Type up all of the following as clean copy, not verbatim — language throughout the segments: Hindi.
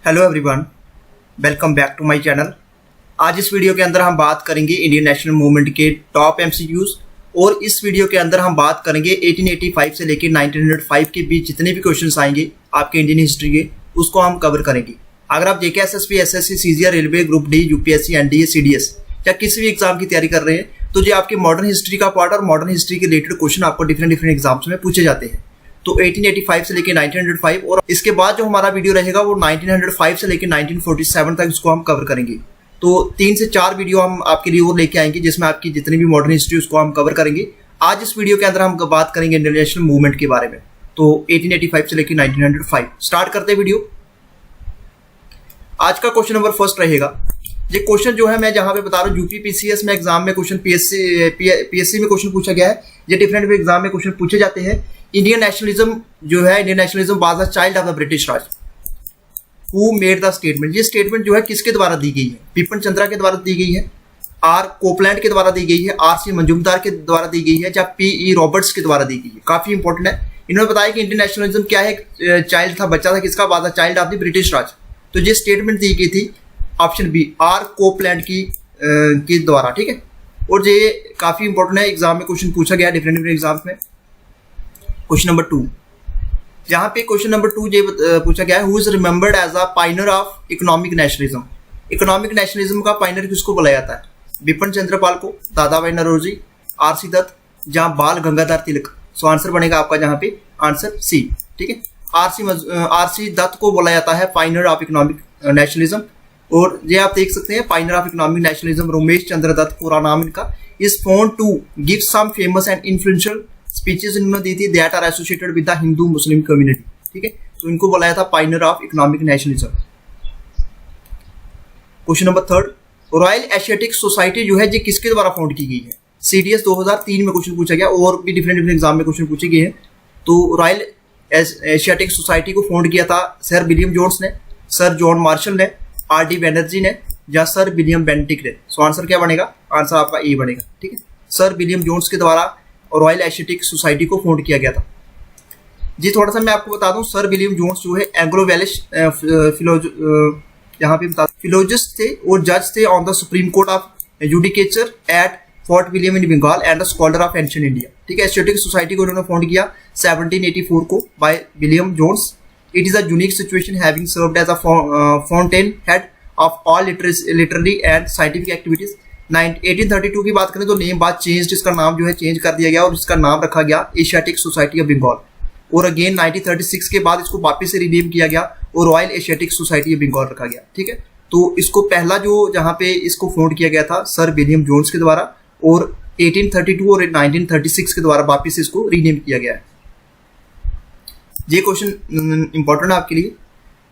Hello everyone, welcome back to my channel. आज इस वीडियो के अंदर हम बात करेंगे इंडियन नेशनल मूवमेंट के टॉप एमसीक्यूज और इस वीडियो के अंदर हम बात करेंगे 1885 से लेकर 1905 के बीच जितने भी क्वेश्चंस आएंगे आपके इंडियन हिस्ट्री के, उसको हम कवर करेंगे। अगर आप जेके SSB, SSC, CGR, railway, group D, UPSC, NDA, CDS या किसी भी एग्जाम की तैयारी कर रहे हैं तो ये आपके मॉडर्न हिस्ट्री का पार्ट और मॉडर्न हिस्ट्री के रिलेटेड क्वेश्चन आपको डिफरेंट एग्जाम्स में पूछे जाते हैं। तो 1885 से लेकर 1905 और इसके बाद जो हमारा वीडियो रहेगा वो 1905 से लेकर 1947 तक इसको हम कवर करेंगे। तो 3 से 4 वीडियो हम आपके लिए और लेके आएंगे जिसमें आपकी जितनी भी मॉडर्न हिस्ट्री उसको हम कवर करेंगे। आज इस वीडियो के अंदर हम बात करेंगे इंडियन नेशनल मूवमेंट के बारे में। तो 1885 से लेकर 1905 स्टार्ट करते हैं वीडियो। आज का क्वेश्चन नंबर फर्स्ट रहेगा। ये क्वेश्चन जो है मैं जहां पे बता रहा हूँ यूपी पीसीएस में एग्जाम में क्वेश्चन पीएससी में क्वेश्चन पूछा गया है। ये डिफरेंट एग्जाम में क्वेश्चन पूछे जाते हैं। इंडियन नेशनलिज्म जो है, Indian nationalism was a child of the British Raj. Who made the statement? ये स्टेटमेंट जो है किसके द्वारा दी गई है? बिपिन चंद्रा के द्वारा दी गई है, आर कोपलैंड के द्वारा दी गई है, आर सी मंजूमदार के द्वारा दी गई है या पी ई रॉबर्ट्स के द्वारा दी गई है? काफी इंपॉर्टेंट है। इन्होंने बताया कि इंडियन नेशनलिज्म क्या है, चाइल्ड था, बच्चा था किसका? Was a child of the British Raj. तो ये स्टेटमेंट दी गई थी ऑप्शन बी, आर कोपलैंड की द्वारा। ठीक है, और ये काफी इंपॉर्टेंट है, एग्जाम में क्वेश्चन पूछा गया डिफरेंट एग्जाम्स में। क्वेश्चन नंबर 2, जहां पे क्वेश्चन नंबर 2 ये पूछा गया है, who is remembered as a pioneer of economic nationalism. Economic nationalism का पायनियर किसको बोला जाता है? बिपिन चंद्रपाल को, दादा भाई नौरोजी, आर सी दत्त, जहां बाल गंगाधर तिलक। सो आंसर बनेगा आपका जहां पे आंसर सी। ठीक है, आर सी दत्त को बोला जाता है पायनियर ऑफ इकोनॉमिक नेशनलिज्म। और ये आप देख सकते हैं pioneer of economic nationalism Romesh Chandra Dutt, पूरा नाम इनका। Is fond to give some famous and influential speeches इन्होंने दी थी that are associated with the Hindu Muslim community. ठीक है, तो इनको बुलाया था pioneer of economic nationalism. Question number 3, Royal Asiatic Society जो है ये किसके द्वारा फाउंड की गई है? सीडीएस 2003 में क्वेश्चन पूछा गया और भी डिफरेंट एग्जाम में क्वेश्चन पूछे गए हैं। तो रॉयल एशियाटिक सोसाइटी को फाउंड किया था सर विलियम जोन्स ने, सर जॉन मार्शल ने, आर डी बैनर्जी ने या सर विलियम बेंटिक ने। सो आंसर क्या बनेगा? आंसर आपका ए बनेगा। ठीक है, सर विलियम जोन्स के द्वारा रॉयल एशियाटिक सोसाइटी को फाउंड किया गया था। जी थोड़ा सा मैं आपको बता दूं, सर विलियम जोन्स जो है एंग्लो वेलिश यहाँ पे बता फिलोजिस्ट थे और जज थे on the supreme court of judicature at Fort William in Bengal and the scholar of ancient India. ठीक है, एशियाटिक सोसाइटी को उन्होंने फाउंड किया 1784 को by William Jones. It is a unique situation having served as a fountain head of all literary and scientific activities. 1832 की बात करें तो नेम बाद चेंज, इसका नाम जो है चेंज कर दिया गया और इसका नाम रखा गया एशियाटिक सोसाइटी ऑफ बंगाल। और अगेन 1936 के बाद इसको वापस से रिनेम किया गया और royal Asiatic society of Bengal रखा गया। ठीक है, तो इसको पहला जो जहां पे इसको फाउंड किया गया था सर विलियम जोन्स के द्वारा और 1832 और 1936 के द्वारा वापस इसको रीनेम किया गया है। ये क्वेश्चन इंपॉर्टेंट है आपके लिए।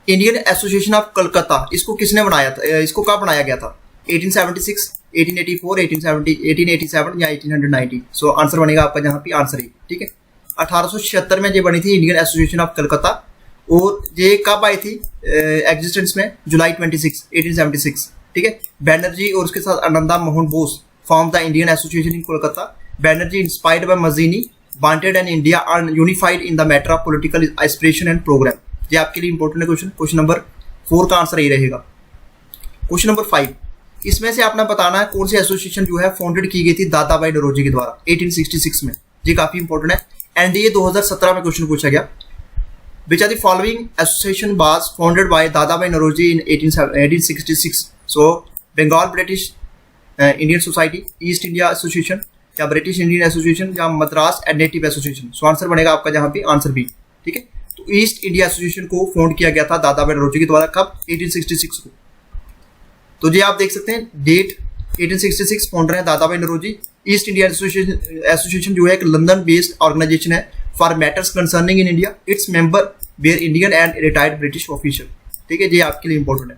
इंडियन एसोसिएशन ऑफ कलकत्ता, इसको किसने बनाया था? इसको कब बनाया गया था? 1876, 1884, 1887 या 1890। सो आंसर बनेगा आपका जहां पे आंसर है। ठीक है, 1876 में ये बनी थी इंडियन एसोसिएशन ऑफ कलकत्ता। और ये कब आई थी एग्जिस्टेंस में? जुलाई 26, 1876। ठीक है, बैनर्जी और उसके साथ Ananda Mohan Bose form the Indian association in Kolkata. Banerjee inspired by Mazzini wanted an India unified in the matter of political aspiration and programme. ये आपके लिए इंपॉर्टेंट है क्वेश्चन। क्वेश्चन नंबर 4 का आंसर यही रहेगा। क्वेश्चन नंबर 5, इसमें से आपने बताना है कौन सी एसोसिएशन जो है फाउंडेड की गई थी दादा भाई नौरोजी के द्वारा 1866 में। ये काफी इंपॉर्टेंट है। एनडीए 2017 में क्वेश्चन पूछा गया। Which are the following association was founded by Dadabhai Naoroji in 1866? So Bengal British Indian Society, East India Association या ब्रिटिश इंडियन एसोसिएशन या Madras and native association. So answer बनेगा आपका जहां पे आंसर बी। ठीक है, तो ईस्ट इंडिया एसोसिएशन को फाउंड किया गया था दादा भाई नौरोजी के द्वारा। कब? 1866 को। तो ये आप देख सकते हैं डेट 1866 फाउंडर है दादा भाई नौरोजी। ईस्ट इंडिया एसोसिएशन जो है एक लंदन बेस्ड ऑर्गेनाइजेशन है for matters concerning in India. Its member were Indian and retired British official. ठीक है, ये आपके लिए इंपॉर्टेंट है।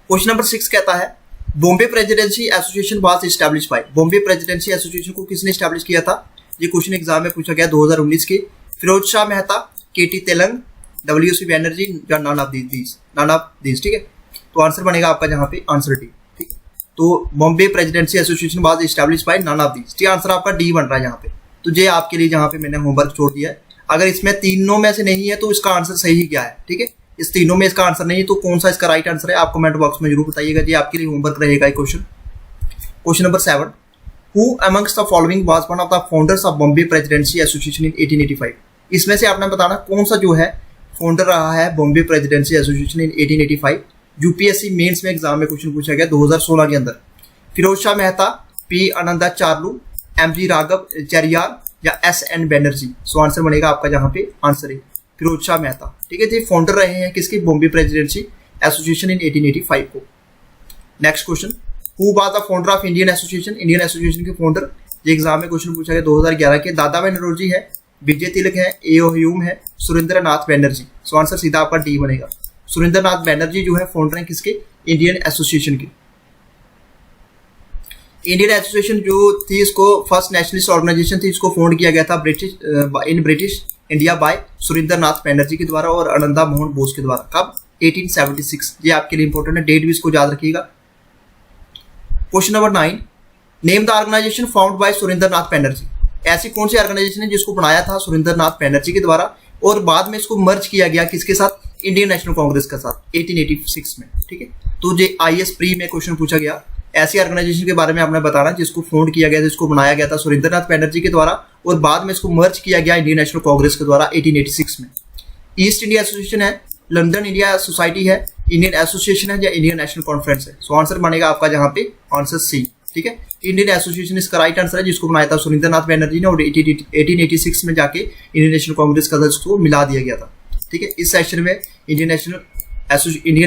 क्वेश्चन नंबर 6 कहता है Bombay presidency association was establish bye. Bombay presidency association को किसने एस्टैब्लिश किया था? ये क्वेश्चन एग्जाम में पूछा गया 2019 के। फिरोज शाह मेहता, केटी तेलंग, डब्ल्यूसी बैनर्जी या नन ऑफ दीज। ठीक है, तो आंसर बनेगा आपका जहां पे आंसर डी। ठीक है, तो Bombay presidency association was establish by none of these. Answer आपका डी बन रहा है यहाँ पे। तो ये आपके लिए जहां पे मैंने होमवर्क छोड़ दिया है। अगर इसमें तीनों में से नहीं है तो इसका आंसर सही क्या है? ठीक है, इस तीनों में इसका आंसर नहीं है, तो कौन सा इसका राइट आंसर है आप कमेंट बॉक्स में जरूर बताइएगा जी, आपके लिए होमवर्क रहेगा ये question. Question number 7, who amongst the following was one of the founders of Bombay presidency association in 1885। इसमें से आपने बताना कौन सा जो है फाउंडर रहा है Bombay presidency association in 1885। UPSC mains में एग्जाम में क्वेश्चन पूछा गया 2016 के अंदर। फिरोज शाह मेहता, पी आनंदाचार्लू, एमजी राघव चेरियार या एसएन बैनर्जी। सो आंसर बनेगा आपका जहाँ पे आंसर है फिरोज शाह मेहता। ठीक है जी, फाउंडर रहे हैं किसके, बॉम्बे प्रेसिडेंसी एसोसिएशन इन 1885 को। Next question, who was the founder of Indian association. Indian association के फाउंडर, ये एग्जाम में क्वेश्चन पूछा गया 2011 के। दादा भाई नौरोजी है, विजय तिलक है, एओ ह्यूम है, सुरेंद्र नाथ बैनर्जी। सो आंसर सीधा आपका डी बनेगा। सुरेंद्र नाथ बैनर्जी जो है फाउंडर है किसके, इंडियन एसोसिएशन के। इंडियन एसोसिएशन जो थी इसको फर्स्ट नेशनलिस्ट ऑर्गेनाइजेशन थी, इसको फाउंड किया गया था British India by Surendranath Banerjee के द्वारा और आनंदा मोहन बोस के द्वारा। कब, 1876। ये आपके लिए इंपॉर्टेंट है, डेट भी इसको याद रखिएगा। Question number 9, name the organization found by Surendranath Banerjee. ऐसी कौन सी ऑर्गेनाइजेशन है जिसको बनाया था सुरेंद्र नाथ बैनर्जी के द्वारा और बाद में इसको मर्ज किया गया किसके साथ, इंडियन नेशनल कांग्रेस के साथ 1886 में। ठीक है, तो ये आईएएस प्री में क्वेश्चन पूछा गया, ऐसी ऑर्गेनाइजेशन के बारे में आपने बताना जिसको फाउंड किया गया, जिसको बनाया गया था सुरेंद्र नाथ बैनर्जी के द्वारा और बाद में इसको मर्ज किया गया इंडियन नेशनल कांग्रेस के द्वारा 1886 में। ईस्ट इंडिया एसोसिएशन है, लंदन इंडिया सोसाइटी है, इंडियन एसोसिएशन है या इंडियन नेशनल कॉन्फ्रेंस है। सो आंसर बनेगा आपका जहाँ पे आंसर सी। ठीक है, इंडियन एसोसिएशन इसका राइट आंसर है, जिसको बनाया था सुरेंद्र नाथ बैनर्जी ने और 1886 में जाके इंडियन नेशनल कांग्रेस का इसको मिला दिया गया था। ठीक है, इस सेशन में इंडियन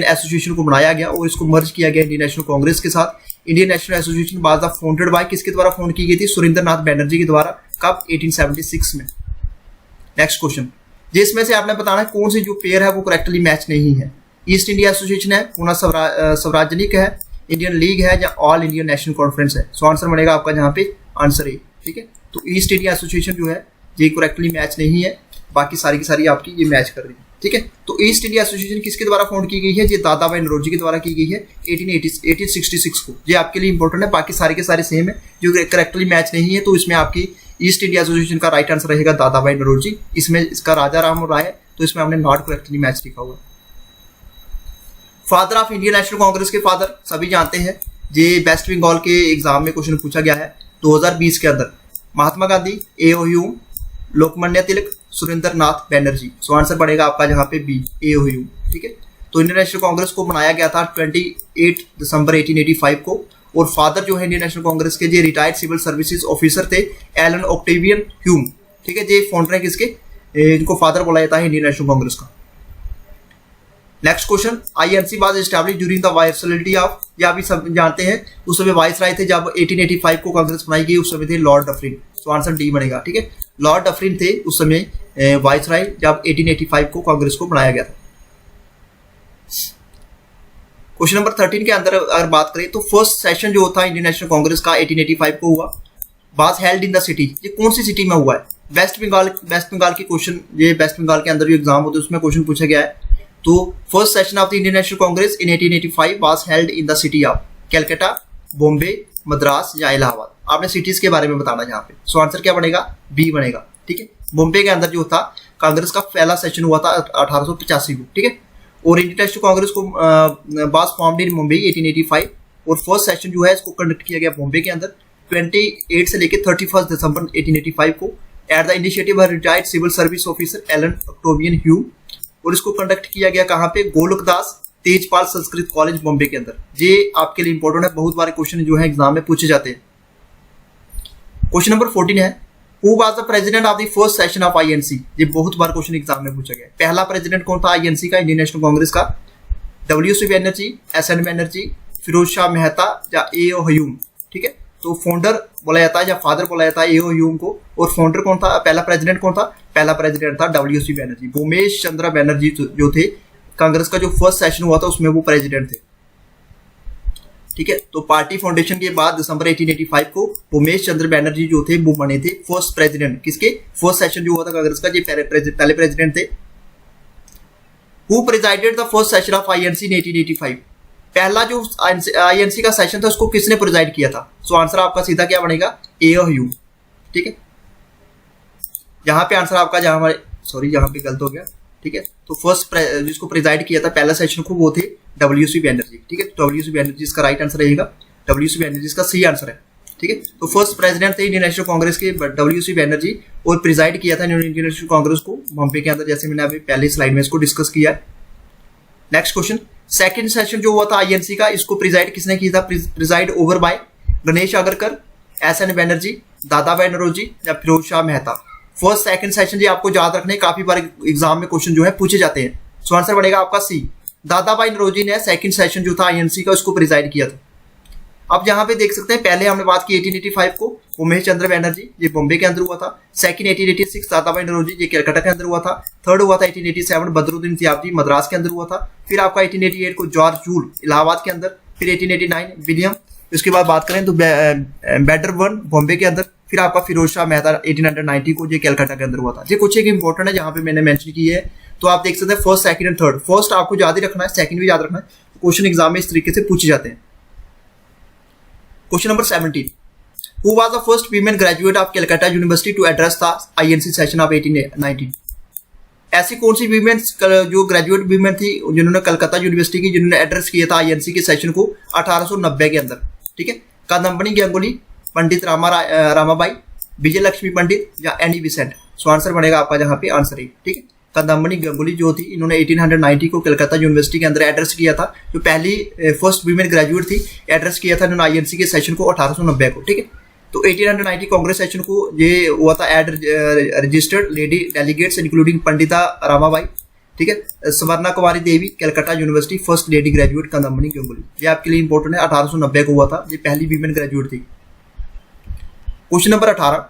एसोसिएशन को बनाया गया और इसको मर्ज किया गया इंडियन नेशनल कांग्रेस के साथ। Indian national association was founded bye किसके द्वारा फाउंड की गई थी, सुरेंद्र नाथ बैनर्जी के द्वारा। कब, 1876 में। नेक्स्ट क्वेश्चन, जिसमें से आपने बताना है कौन सी जो पेयर है वो करेक्टली मैच नहीं है। ईस्ट इंडिया एसोसिएशन है, पूना स्वराजनिक है, इंडियन लीग है या ऑल इंडियन नेशनल कॉन्फ्रेंस है। सो आंसर बनेगा आपका जहाँ पे आंसर है। ठीक है, तो ईस्ट इंडिया एसोसिएशन जो है ये करेक्टली मैच नहीं है, बाकी सारी की सारी आपकी ये मैच कर रही है। ठीक है, तो ईस्ट इंडिया एसोसिएशन किसके द्वारा फाउंड की गई है, ये दादा भाई नौरोजी के द्वारा की गई है 1866 को। ये आपके लिए इंपॉर्टेंट है, बाकी सारे के सारे सेम है। जो करेक्टली मैच नहीं है तो इसमें आपकी ईस्ट इंडिया एसोसिएशन का राइट आंसर रहेगा दादा भाई नौरोजी। इसमें इसका राजा राम राय है, तो इसमें हमने नॉट करेक्टली मैच लिखा हुआ है। Father of Indian National Congress के फादर सभी जानते हैं, ये वेस्ट बंगाल के एग्जाम में क्वेश्चन पूछा गया है 2020 के अंदर। महात्मा गांधी, एओ ह्यूम, लोकमान्य तिलक, सुरेंद्र नाथ बैनर्जी। सो आंसर पड़ेगा आपका जहाँ पे बी, एओ ह्यूम। ठीक है, तो इंडियन नेशनल कांग्रेस को बनाया गया था 28 दिसंबर 1885 को और फादर जो है इंडियन नेशनल कांग्रेस के, ये रिटायर्ड सिविल सर्विसेज ऑफिसर थे, एलन ऑक्टेवियन ह्यूम। ठीक है, ये फाउंडर है किसके, इनको फादर बोला जाता है इंडियन नेशनल कांग्रेस का। Next question, INC was established during the viceroyalty of, या भी सब जानते हैं उस समय वायसराय थे जब 1885 को कांग्रेस बनाई गई, उस समय थे लॉर्ड डफरिन। तो आंसर डी बनेगा। ठीक है, लॉर्ड डफरिन थे उस समय वायसराय जब 1885 को कांग्रेस को बनाया गया था। क्वेश्चन नंबर 13 के अंदर अगर बात करें तो फर्स्ट सेशन जो था इंडियन नेशनल कांग्रेस का 1885 को हुआ, was held in the city. ये कौन सी सिटी में हुआ है, वेस्ट बंगाल की क्वेश्चन, ये वेस्ट बंगाल के अंदर जो एग्जाम होते हैं उसमें क्वेश्चन पूछा गया है। तो first session of the Indian National Congress in 1885 was held in the city of Calcutta, Bombay, Madras या इलाहाबाद। आपने सिटीज के बारे में बताना यहाँ पे। सो आंसर क्या बनेगा, बी बनेगा। ठीक है, बॉम्बे के अंदर जो था कांग्रेस का पहला सेशन हुआ था 1885 को। ठीक है, और इंडियन नेशनल कांग्रेस को वाज फॉर्मड इन मुंबई 1885 और फर्स्ट सेशन जो है इसको कंडक्ट किया गया बॉम्बे के अंदर 28 से लेकर 31 दिसंबर 1885 को at the initiative of retired civil service officer Allan Octavian Hume. और इसको कंडक्ट किया गया कहाँ पे, गोलकदास तेजपाल संस्कृत कॉलेज बॉम्बे के अंदर। ये आपके लिए इंपॉर्टेंट है, बहुत बारे क्वेश्चन जो है एग्जाम में पूछे जाते हैं। क्वेश्चन नंबर 14 है, who was the president of the first session of INC. ये बहुत बार क्वेश्चन एग्जाम में पूछा गया। पहला प्रेसिडेंट कौन था आईएनसी का, इंडियन नेशनल कांग्रेस का, डब्ल्यूसी बैनर्जी, एसएन बैनर्जी, फिरोज शाह मेहता या एओ ह्यूम। ठीक है, तो फाउंडर बोला जाता है या फादर बोला जाता है एओ ह्यूम को, और फाउंडर कौन था, पहला प्रेसिडेंट कौन था, पहला प्रेसिडेंट था डब्ल्यूसी बैनर्जी। भूमेश चंद्र बैनर्जी जो थे कांग्रेस का जो फर्स्ट सेशन हुआ था उसमें वो प्रेसिडेंट थे। ठीक है, तो पार्टी फाउंडेशन के बाद दिसंबर 1885 को उमेश चंद्र बैनर्जी जो थे वो बने थे फर्स्ट प्रेसिडेंट। किसके, फर्स्ट सेशन जो हुआ था कांग्रेस का, ये पहले प्रेसिडेंट थे। Who presided the first session of INC in 1885। पहला जो आईएनसी का सेशन था उसको किसने प्रिजाइड किया था। सो आंसर आपका सीधा क्या बनेगा, एओ ह्यूम। ठीक है, यहाँ पे आंसर आपका यहाँ पे गलत हो गया, ठीक है। तो फर्स्ट जिसको प्रिजाइड किया था पहला सेशन को वो थे WC बनर्जी, ठीक है। WC बनर्जी इसका राइट आंसर रहेगा, WC बनर्जी इसका सी आंसर है, ठीक है। तो फर्स्ट प्रेसिडेंट थे इंडियन नेशनल कांग्रेस के WC बनर्जी और प्रिजाइड किया था इंडियन नेशनल कांग्रेस को बॉम्बे के अंदर, जैसे मैंने अभी पहली स्लाइड में इसको डिस्कस किया है। नेक्स्ट क्वेश्चन, सेकंड सेशन जो हुआ था INC का, इसको प्रिजाइड किसने किया था? Preside over by Ganesh Agarkar, SN Banerjee, Dadabhai Naoroji या Firoz Shah Mehta. First second session जी आपको याद रखने, काफी बार एग्जाम में क्वेश्चन जो है पूछे जाते हैं। सो आंसर बनेगा आपका सी, दादा भाई नौरोजी ने सेकंड सेशन जो था INC का उसको प्रिजाइड किया था। अब यहाँ पे देख सकते हैं, पहले हमने बात की 1885 को उमेश चंद्र बनर्जी, ये बॉम्बे के अंदर हुआ था। सेकंड 1886 दादा भाई नौरोजी, ये कलकत्ता के अंदर हुआ था। थर्ड हुआ था 1887 बदरुद्दीन तियाबजी, मद्रास के अंदर हुआ था। फिर आपका 1888 को जॉर्ज जूल, इलाहाबाद के अंदर। फिर 1889 विलियम, उसके बाद बात करें तो बैडरबर्न बॉम्बे के अंदर। फिर आपका फिरोज शाह मेहता 1890 को, ये कलकत्ता के अंदर हुआ था। ये कुछ एक इंपॉर्टेंट है जहाँ पे मैंने मेंशन की है, तो आप देख सकते हैं first second and third. First आपको याद ही रखना है, सेकंड भी याद रखना है, क्वेश्चन एग्जाम में इस तरीके से पूछे जाते हैं। Question number 17, who was the first women graduate of Calcutta university to address the INC session of 1819? ऐसी कौन सी वीमेन जो ग्रेजुएट वीमेन थी जिन्होंने कलकत्ता यूनिवर्सिटी की, जिन्होंने एड्रेस किया था INC के सेशन को 1890 के अंदर, ठीक है। कादम्बनी गंगुली, पंडित रामाबाई, विजय लक्ष्मी पंडित या एनी बिसेंट। सो आंसर बनेगा आपका जहाँ पे आंसर है, ठीक है। कादम्बनी गंगुली जो थी, इन्होंने 1890 को कलकत्ता यूनिवर्सिटी के अंदर एड्रेस किया था, जो पहली फर्स्ट वीमेन ग्रेजुएट थी, एड्रेस किया था इन्होंने INC के सेशन को 1890 को, ठीक है। तो 1890 कांग्रेस सेशन को ये हुआ था एड registered lady delegates including Pandita Ramabai, ठीक है। Swarna Kumari Devi, Calcutta university first lady graduate Kadambini Ganguly, ये आपके लिए इंपॉर्टेंट है। 1890 को हुआ था, ये पहली वीमेन ग्रेजुएट थी। Question number 18,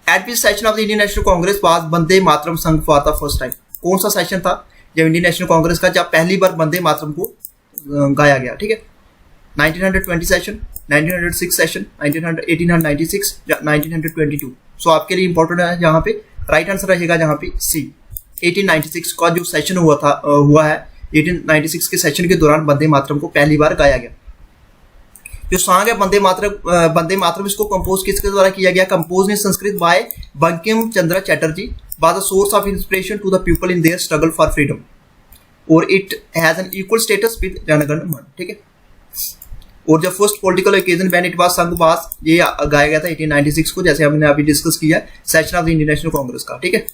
at which session of the Indian National Congress was Vande Mataram sung for the first time? कौन सा सेशन था जब इंडियन नेशनल कांग्रेस का जब पहली बार वंदे मातरम को गाया गया, ठीक है। 1920 सेशन, 1906 सेशन, 1896 या 1922। सो आपके लिए इंपॉर्टेंट है यहाँ पे, राइट आंसर रहेगा जहाँ पे सी, 1896 का जो सेशन हुआ है 1896 के सेशन के दौरान वंदे मातरम को पहली बार गाया गया। जो सॉन्ग है वंदे मातरम इसको कंपोज किसके द्वारा किया गया? Compose in Sanskrit by Bankim Chandra Chatterjee, by the source of inspiration to the people in their struggle for freedom, और it has an equal status with Jana Gana Mana, ठीक है। और जब first political occasion when it was sung was, ये गाया गया था 1896 को, जैसे हमने अभी डिस्कस किया session of the Indian National Congress का, ठीक है।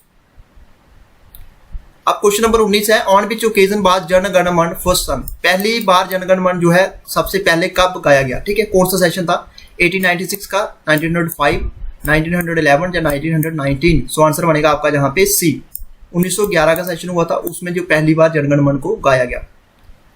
अब क्वेश्चन नंबर 19 है, on which occasion was Jana Gana मन फर्स्ट संग? पहली बार जन गण मन जो है सबसे पहले कब गाया गया, ठीक है। कौन सा सेशन था? 1896 का, 1905, 1911 या 1919। सो आंसर बनेगा आपका जहां पे सी, 1911 का सेशन हुआ था, उसमें जो पहली बार जनगण मन को गाया गया।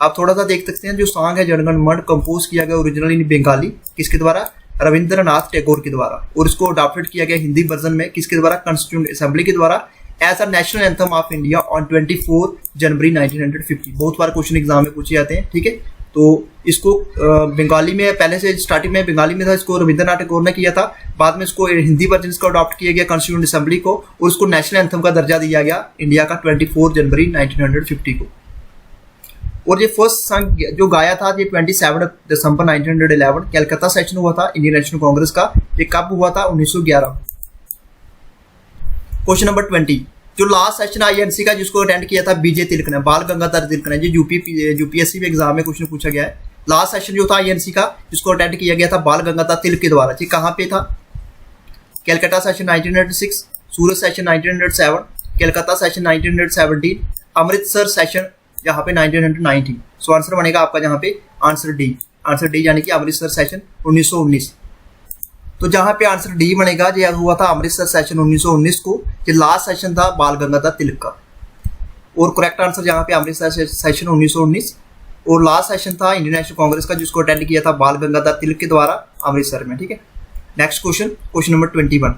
आप थोड़ा सा देख सकते हैं, जो सॉन्ग है जनगण मन कंपोज किया गया ओरिजिनल इन बंगाली, किसके द्वारा? रविंद्रनाथ टैगोर के द्वारा, और इसको अडॉप्टेड किया गया हिंदी वर्जन में किसके द्वारा? कॉन्स्टिट्यूएंट असेंबली के द्वारा as a national anthem of India on 24 January 1950। बहुत बार क्वेश्चन एग्जाम में पूछे जाते हैं, ठीक है। तो इसको बंगाली में पहले से स्टार्टिंग में बंगाली में था, इसको रविंद्रनाथ टैगोर ने किया था, बाद में इसको हिंदी वर्जन इसको अडॉप्ट किया गया कॉन्स्टिट्यूएंट असेंबली को, और उसको नेशनल एंथम का दर्जा दिया गया इंडिया का 24 जनवरी 1950 को। और ये फर्स्ट सॉन्ग जो गाया था ये 27 दिसंबर 1911 कलकत्ता सेशन हुआ था इंडियन नेशनल कांग्रेस का। ये कब हुआ था? 1911। क्वेश्चन नंबर 20, जो लास्ट सेशन INC का जिसको अटेंड किया था BJ तिलक ने, बाल गंगाधर तिलक ने, जो UPSC में एग्जाम में क्वेश्चन पूछा गया है। लास्ट सेशन जो था INC का जिसको अटेंड किया गया था बाल गंगाधर तिलक के द्वारा, ये कहाँ पे था? Calcutta session 1906, Surat session 1907, Calcutta session 1917, Amritsar session यहाँ पे 1919। सो आंसर बनेगा आपका जहाँ पे आंसर डी यानी कि अमृतसर सेशन 1919। तो जहाँ पे आंसर डी बनेगा, ये हुआ था अमृतसर सेशन 1919 को, ये लास्ट सेशन था बाल गंगाधर तिलक का, और करेक्ट आंसर यहाँ पे अमृतसर सेशन 1919, और लास्ट सेशन था इंडियन नेशनल कांग्रेस का जिसको अटेंड किया था बाल गंगाधर तिलक के द्वारा अमृतसर में, ठीक है। Next question number 21,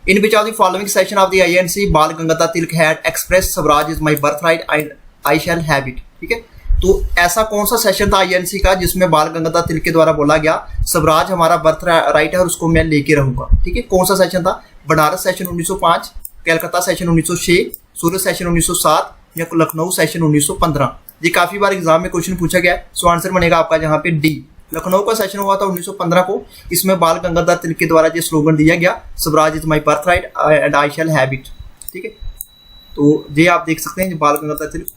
in which of the following session of the INC Bal Gangadhar Tilak had express swaraj is my birth right I shall have it, ठीक है। तो ऐसा कौन सा सेशन था INC का जिसमें बाल गंगाधर तिलक के द्वारा बोला गया स्वराज हमारा बर्थ राइट है और उसको मैं लेके रहूंगा, ठीक है। कौन सा सेशन था? Banaras session 1905, Calcutta session 1906, Surat session 1907 या लखनऊ सेशन 1915। ये काफी बार एग्जाम में क्वेश्चन पूछा गया, सो आंसर बनेगा आपका जहाँ पे डी। लखनऊ का सेशन हुआ था 1915 को, इसमें बाल गंगाधर तिलक के द्वारा ये स्लोगन दिया गया Swaraj is my birth right and I shall have it, ठीक है। तो ये आप देख सकते हैं बाल गंगाधर तिलक,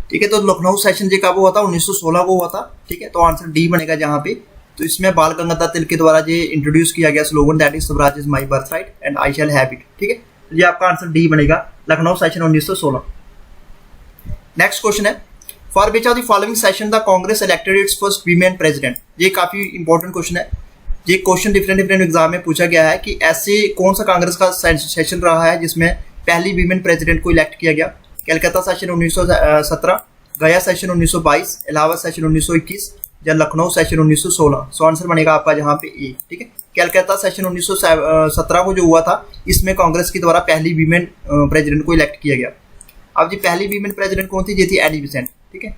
ठीक है। तो लखनऊ सेशन जी कब हुआ था? 1916 को हुआ था, ठीक है। तो आंसर डी बनेगा जहाँ पे। तो इसमें बाल गंगाधर तिलक के द्वारा ये इंट्रोड्यूस किया गया slogan that is Swaraj is my birth right and I shall have it, ठीक है। तो ये आपका आंसर डी बनेगा, लखनऊ सेशन 1916। नेक्स्ट क्वेश्चन है, for which of the following session the Congress elected it's first women president. ये काफी इंपॉर्टेंट क्वेश्चन है। ये क्वेश्चन डिफरेंट एग्जाम में पूछा गया है कि ऐसे कौन सा कांग्रेस का सेशन रहा है जिसमें पहली वीमेन प्रेसिडेंट को इलेक्ट किया गया। कलकत्ता सेशन 1917, गया सेशन 1922, इलाहाबाद सेशन 1921 या लखनऊ सेशन 1916। सो आंसर बनेगा आपका जहाँ पे ए, ठीक है। कलकत्ता सेशन 1917 को जो हुआ था, इसमें कांग्रेस के द्वारा पहली वीमेन प्रेसिडेंट को इलेक्ट किया गया। अब जी पहली वीमेन प्रेसिडेंट कौन थी? ये थी एनी बेसेंट, ठीक है।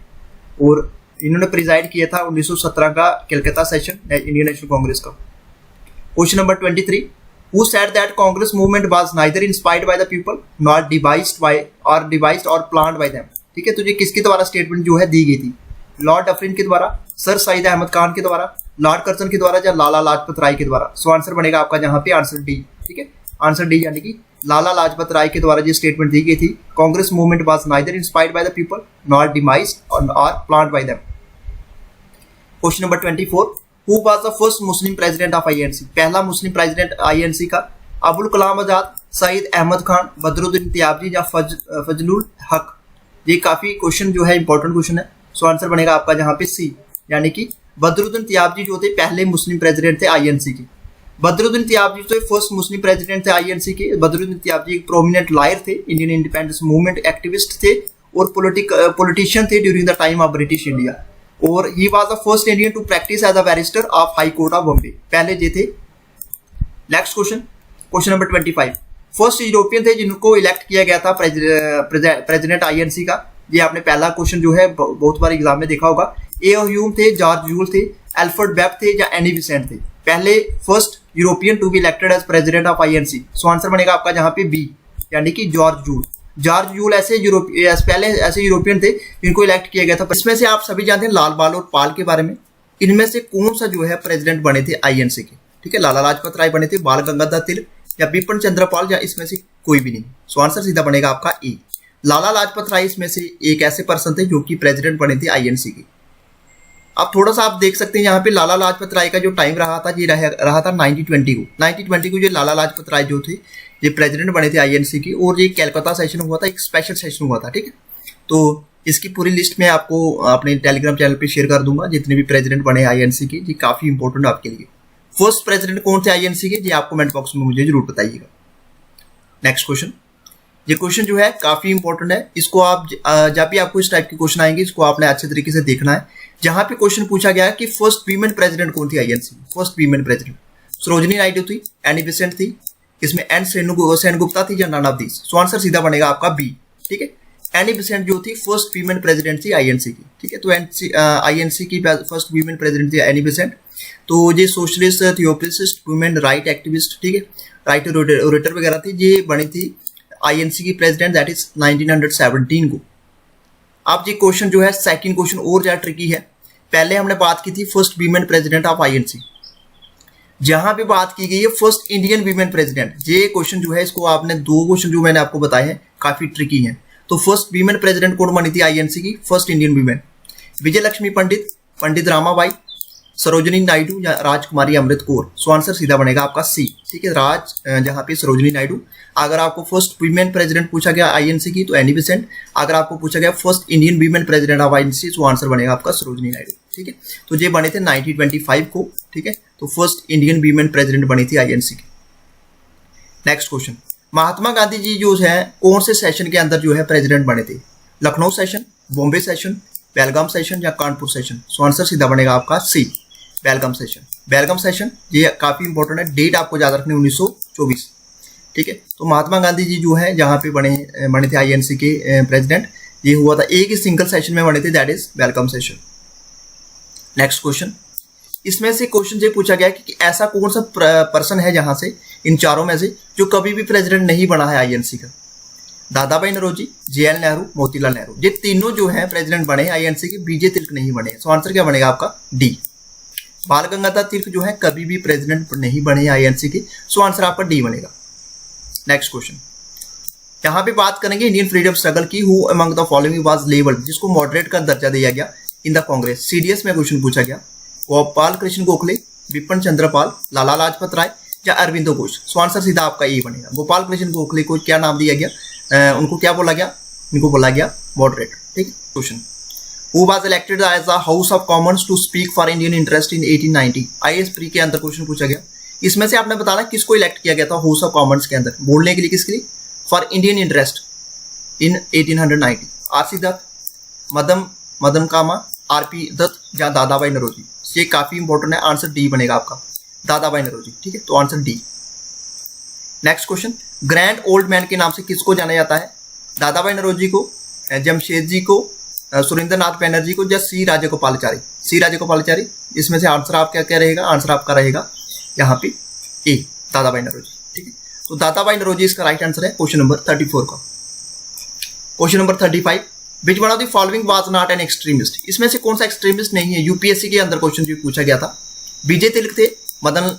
और इन्होंने प्रिजाइड किया था 1917 का Calcutta session Indian National Congress का। Question number 23, who said that Congress movement was neither inspired by the people not devised और प्लान्ड बाय देम, ठीक है। तो ये किसके द्वारा स्टेटमेंट जो है दी गई थी? लॉर्ड डफरिन के द्वारा, सर सईद अहमद खान के द्वारा, लॉर्ड कर्जन के द्वारा या लाला लाजपत राय के द्वारा। सो आंसर बनेगा आपका जहाँ पे आंसर डी, ठीक है। आंसर डी यानी कि लाला लाजपत राय के द्वारा जो स्टेटमेंट दी गई थी, Congress movement was neither inspired by the people not devised और planned by them. Question number 24, who was the first Muslim president of INC. पहला मुस्लिम प्रेसिडेंट आईएनसी का अबुल कलाम आजाद, सईद अहमद खान, बदरुद्दीन तियाबजी या फजलुल हक। ये काफी क्वेश्चन जो है इंपॉर्टेंट क्वेश्चन है। सो आंसर बनेगा आपका जहाँ पे सी, यानी कि बदरुद्दीन तियाबजी जो थे पहले मुस्लिम प्रेसिडेंट थे आईएनसी के। बदरुद्दीन तियाबजी तो फर्स्ट मुस्लिम प्रेसिडेंट थे आईएनसी के। बदरुद्दीन तियाबजी एक प्रोमिनेंट लायर थे, इंडियन इंडिपेंडेंस मूवमेंट एक्टिविस्ट थे और पॉलिटिशियन थे during the time of British India. और he was the first Indian to practice as a barrister of high court of Bombay, पहले ये थे। Next question, question number 25, first European थे जिनको इलेक्ट किया गया था प्रेसिडेंट आईएनसी का। ये आपने पहला क्वेश्चन जो है बहुत बार एग्जाम में देखा होगा। ए ह्यूम थे, जॉर्ज जूल थे, अल्फ्रेड वेब थे या एनी बेसेंट थे। पहले first European to be elected as president of INC. So answer बनेगा आपका जहाँ पे बी, यानी कि जॉर्ज जूल। जॉर्ज जूल पहले ऐसे यूरोपियन थे जिनको इलेक्ट किया गया था। इसमें से आप सभी जानते हैं लाल बाल और पाल के बारे में। इनमें से कौन सा जो है प्रेसिडेंट बने थे आईएनसी के? ठीक है, लाला लाजपत राय बने थे, बाल गंगाधर तिलक या बिपिन चंद्र पाल या इसमें से कोई भी नहीं। सो आंसर सीधा बनेगा आपका ए, लाला लाजपत राय इसमें से एक ऐसे पर्सन थे जो कि प्रेसिडेंट बने थे आईएनसी के। अब थोड़ा सा आप देख सकते हैं यहाँ पे लाला लाजपत राय का जो टाइम रहा था ये रहा था 1920 को ये लाला लाजपत राय जो थे ये प्रेसिडेंट बने थे आईएनसी की। और ये कलकत्ता सेशन हुआ था, एक स्पेशल सेशन हुआ था, ठीक है। तो इसकी पूरी लिस्ट में आपको अपने टेलीग्राम चैनल पे शेयर कर दूंगा जितने भी प्रेसिडेंट बने आईएनसी के। ये काफी इंपॉर्टेंट आपके लिए। फर्स्ट प्रेसिडेंट कौन थे आईएनसी के, ये आप कमेंट बॉक्स में मुझे जरूर बताइएगा। नेक्स्ट क्वेश्चन, ये क्वेश्चन जो है काफी इंपॉर्टेंट है। इसको आप जब भी आपको इस टाइप के क्वेश्चन आएंगे इसको आपने अच्छे तरीके से देखना है। जहां पे क्वेश्चन पूछा गया है कि फर्स्ट वीमेन प्रेसिडेंट कौन थी INC, first women president Sarojini Naidu थी, एनी बेसेंट थी, इसमें एन सेनगुप्ता थी या none of these. So answer सीधा बनेगा आपका बी, ठीक है। एनी बेसेंट जो थी फर्स्ट वीमेन प्रेसिडेंट थी आईएनसी की, ठीक है। तो आईएनसी की फर्स्ट वीमेन प्रेसिडेंट थी एनी बेसेंट। तो ये socialist, theosophist, women right activist, ठीक है, राइट ओरेटर वगैरह थी, ये बनी थी आईएनसी की प्रेसिडेंट दैट इज 1917 को। अब ये क्वेश्चन जो है सेकंड क्वेश्चन और ज्यादा ट्रिकी है। पहले हमने बात की थी first women president of INC, जहां पे बात की गई है फर्स्ट इंडियन वीमेन प्रेसिडेंट। ये क्वेश्चन जो है इसको आपने दो क्वेश्चन जो मैंने आपको बताए हैं काफी ट्रिकी हैं। तो फर्स्ट वीमेन प्रेसिडेंट कौन बनी थी आईएनसी की, फर्स्ट इंडियन वीमेन? विजय लक्ष्मी पंडित, पंडित रामाबाई, सरोजिनी नायडू या राजकुमारी अमृत कौर। सो आंसर सीधा बनेगा आपका सी, ठीक है, जहां पे सरोजिनी नायडू। अगर आपको फर्स्ट वीमेन प्रेसिडेंट पूछा गया आईएनसी की तो एनी बेसेंट। अगर आपको पूछा गया first Indian women president of INC तो आंसर बनेगा आपका सरोजिनी नायडू, ठीक है। तो ये बने थे 1925 को, ठीक है। तो फर्स्ट इंडियन वीमेन प्रेसिडेंट बनी थी आईएनसी की। नेक्स्ट क्वेश्चन, महात्मा गांधी जी जो है कौन से सेशन के अंदर जो है प्रेसिडेंट बने थे? लखनऊ सेशन, बॉम्बे सेशन, बेलगाम सेशन या कानपुर सेशन? सो आंसर सीधा बनेगा आपका सी, बेलगाम सेशन। बेलगाम सेशन ये काफी इंपॉर्टेंट है, डेट आपको याद रखनी 1924, ठीक है। तो महात्मा गांधी जी जो है जहां पे बने थे आईएनसी के प्रेसिडेंट, ये हुआ था एक ही सिंगल सेशन में बने थे, that is Belgaum session. Next question, इसमें से क्वेश्चन ये पूछा गया कि ऐसा कौन सा पर्सन है जहां से इन चारों में से जो कभी भी प्रेसिडेंट नहीं बना है आईएनसी का? दादा भाई नौरोजी, जेएल नेहरू, मोतीलाल नेहरू, ये तीनों जो है प्रेसिडेंट बने आईएनसी के, बीजे तिलक नहीं बने। सो आंसर क्या बनेगा आपका डी, बाल गंगाधर तिलक जो है कभी भी प्रेसिडेंट नहीं बने आईएनसी के। सो आंसर आपका डी बनेगा। नेक्स्ट क्वेश्चन, यहाँ पे बात करेंगे इंडियन फ्रीडम स्ट्रगल की, who among the following was labelled, जिसको मॉडरेट का दर्जा दिया गया इन द कांग्रेस। सीडीएस में क्वेश्चन पूछा गया, गोपाल कृष्ण गोखले, बिपिन चंद्रपाल, लाला लाजपत राय या अरविंदो घोष। सो आंसर सीधा आपका ए बनेगा। गोपाल कृष्ण गोखले को क्या नाम दिया गया, उनको क्या बोला गया, इनको बोला गया मॉडरेट। ठीक है। Question, who was elected as the House of Commons to speak for Indian interest in 1890। IAS pre के अंदर क्वेश्चन पूछा गया, इसमें से आपने बताना किसको इलेक्ट किया गया था हाउस ऑफ कॉमन्स के अंदर, बोलने के लिए किसके लिए, for Indian interest in 1890। RC Dutt, Madan Cama, RP Dutt या दादाभाई नौरोजी। ये काफी इंपॉर्टेंट है, आंसर डी बनेगा आपका, दादाभाई नौरोजी। ठीक है, तो answer D. Next question, grand old man के नाम से किसको जाना जाता है, दादाभाई नौरोजी को, जमशेदजी को, सुरेंद्र नाथ बैनर्जी को या सी राजगोपालाचारी। सी राजगोपालाचारी। इसमें से आंसर आपका क्या रहेगा, आंसर आपका रहेगा यहाँ पे ए, दादाभाई नौरोजी। ठीक है, तो दादाभाई नौरोजी इसका राइट आंसर है क्वेश्चन नंबर 34 का। Question number 35, which one of the following was not an extremist. इसमें से कौन सा एक्सट्रीमिस्ट नहीं है। यूपीएससी के अंदर क्वेश्चन जो पूछा गया था, विजय तिलक थे, मदन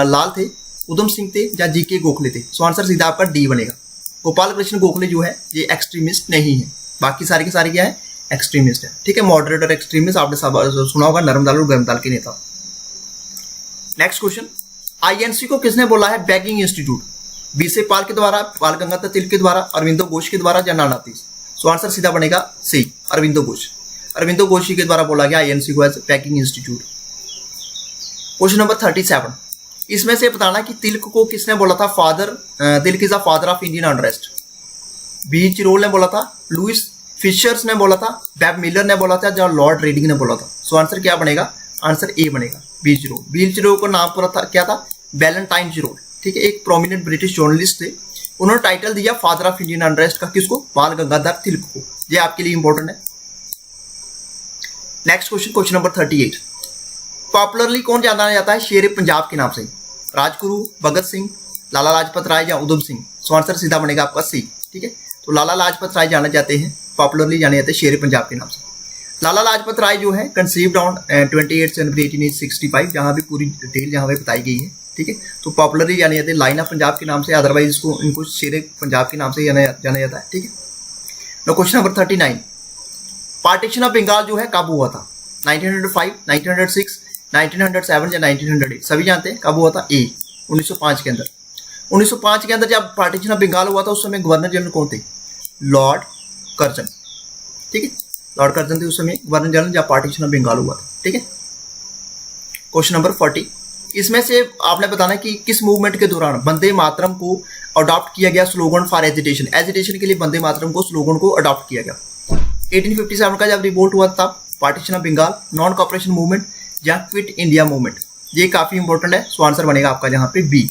लाल थे, उधम सिंह थे या जीके गोखले थे। सो आंसर सीधा आपका डी बनेगा। गोपाल कृष्ण गोखले जो है ये एक्सट्रीमिस्ट नहीं है, बाकी सारे के सारे क्या है, एक्सट्रीमिस्ट है। ठीक है, मॉडरेट और एक्सट्रीमिस्ट आपने सुना होगा, नरम दाल और गर्म दाल के नेता। नेक्स्ट क्वेश्चन, आईएनसी को किसने बोला है बैगिंग इंस्टीट्यूट, बीसे पाल के द्वारा, बाल गंगाधर तिलक के द्वारा, अरविंदो घोष के द्वारा या नाना तीस। सो आंसर सीधा बनेगा सी, अरविंदो घोष। अरविंदो घोष के द्वारा बोला गया आईएनसी को as begging institute. Question number 37, इसमें से बताना कि तिलक को किसने बोला था father, Tilak is the father of Indian unrest. B Chirol ने बोला था, लुइस फिशर्स ने बोला था, बेब मिलर ने बोला था या लॉर्ड रीडिंग ने बोला था। सो आंसर क्या बनेगा, आंसर ए बनेगा, बी चिरोल। बी चिरोल का नाम पूरा था क्या था, वैलेंटाइन चिरोल। ठीक है, एक प्रोमिनेंट ब्रिटिश जर्नलिस्ट थे, उन्होंने टाइटल दिया फादर ऑफ इंडियन अनरेस्ट का किसको, बाल गंगाधर तिलक को। ये आपके लिए इंपॉर्टेंट है। Next question, question number 38, popularly कौन जाना जाता है शेर पंजाब के नाम से, राजगुरु, भगत सिंह, लाला लाजपत राय या उधम सिंह। सो आंसर सीधा बनेगा आपका सी। ठीक है, तो लाला लाजपत राय जाने जाते हैं, पॉपुलरली जाने जाते हैं शेर पंजाब के नाम से। लाला लाजपत राय जो है कंसीव्ड ऑन 28 जनवरी 1865, जहाँ भी पूरी डिटेल यहाँ पे बताई गई है। ठीक है, तो पॉपुलरली जाने जाते हैं लाइन ऑफ पंजाब के नाम से, अदरवाइज इसको इनको शेर पंजाब के नाम से जाना जाता है। ठीक है, no question number 39, partition of Bengal जो है कब हुआ था, 1905, 1906, 1907 या 1908। सभी जानते हैं कब हुआ था, ए 1905 के अंदर। 1905 के अंदर जब पार्टीशन ऑफ बंगाल हुआ था उस समय गवर्नर जनरल कौन थे, लॉर्ड कर्जन। ठीक है, लॉर्ड कर्जन थे उस समय गवर्नर जनरल जब पार्टीशन ऑफ बंगाल हुआ था। ठीक है, क्वेश्चन नंबर 40, इसमें से आपने बताना कि किस मूवमेंट के दौरान वंदे मातरम को अडॉप्ट किया गया स्लोगन फॉर एजिटेशन। एजिटेशन के लिए वंदे मातरम को स्लोगन को अडॉप्ट किया गया। 1857 का जब रिवोल्ट हुआ था, partition of Bengal, non cooperation movement या क्विट इंडिया मूवमेंट। ये काफी इंपॉर्टेंट है, सो आंसर बनेगा आपका जहाँ पे बी।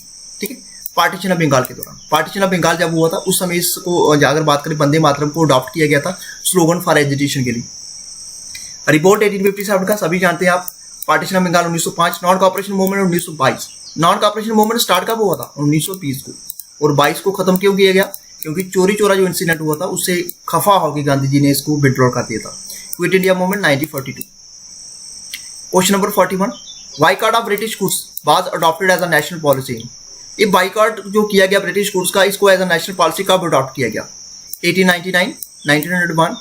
ठीक है, पार्टीशन ऑफ बंगाल के दौरान, पार्टीशन ऑफ बंगाल जब हुआ था उस समय इसको अगर बात करें वंदे मातरम को अडॉप्ट किया गया था स्लोगन फॉर एजिटेशन के लिए। रिवोल्ट 1857 का सभी जानते हैं आप, partition of Bengal 1905, non cooperation movement 1922। Non cooperation movement start कब हुआ था, 1920 को, और 22 को खत्म क्यों किया गया, क्योंकि चोरी चोरा जो इंसिडेंट हुआ था उससे खफा होकर गांधी जी ने इसको विड्रॉ कर दिया था। Quit India movement 1942। Question number 41, boycott of British goods was adopted as a national policy. ये बाइकॉट जो किया गया ब्रिटिश गुड्स का, इसको एज अ नेशनल पॉलिसी कब अडॉप्ट किया गया, 1899, 1901,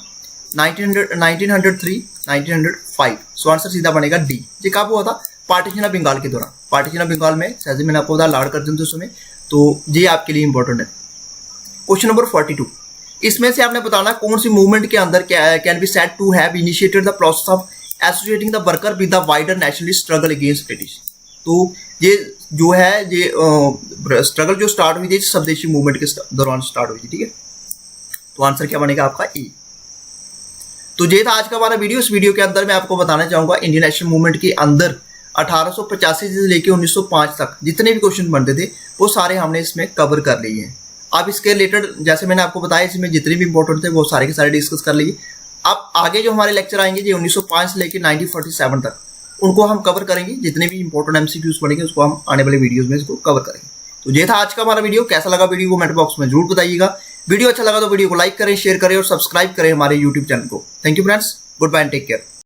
1903, 1905। सो आंसर सीधा बनेगा डी। ये कब हुआ था, पार्टीशन ऑफ बंगाल के दौरान। पार्टीशन ऑफ बंगाल में जैसे मैंने आपको बताया लॉर्ड कर्जन थे उस समय, तो ये आपके लिए इंपॉर्टेंट है। क्वेश्चन नंबर 42, इसमें से आपने बताना कौन सी मूवमेंट के अंदर can be said to have initiated the process of associating the worker with the wider nationalist struggle against British. तो ये जो है ये स्ट्रगल जो स्टार्ट हुई थी स्वदेशी मूवमेंट के दौरान स्टार्ट हुई थी। ठीक है, तो आंसर क्या बनेगा आपका ए। तो ये था आज का हमारा वीडियो। इस वीडियो के अंदर मैं आपको बताना चाहूंगा इंडियन नेशनल मूवमेंट के अंदर 1885 से लेकर 1905 तक जितने भी क्वेश्चन बनते थे वो सारे हमने इसमें कवर कर लिए हैं। अब इसके रिलेटेड जैसे मैंने आपको बताया इसमें जितने भी इंपॉर्टेंट थे वो सारे के सारे डिस्कस कर लिए। अब आगे जो हमारे लेक्चर आएंगे ये 1905 से लेकर 1947 तक उनको हम कवर करेंगे। जितने भी इंपॉर्टेंट एमसीक्यूज पढ़ेंगे उसको हम आने वाले वीडियोस में इसको कवर करेंगे। तो ये था आज का हमारा वीडियो। कैसा लगा वीडियो को कमेंट बॉक्स में जरूर बताइएगा। वीडियो अच्छा लगा तो वीडियो को लाइक करें, शेयर करें और सब्सक्राइब करें हमारे यूट्यूब चैनल को। Thank you friends, goodbye and take care.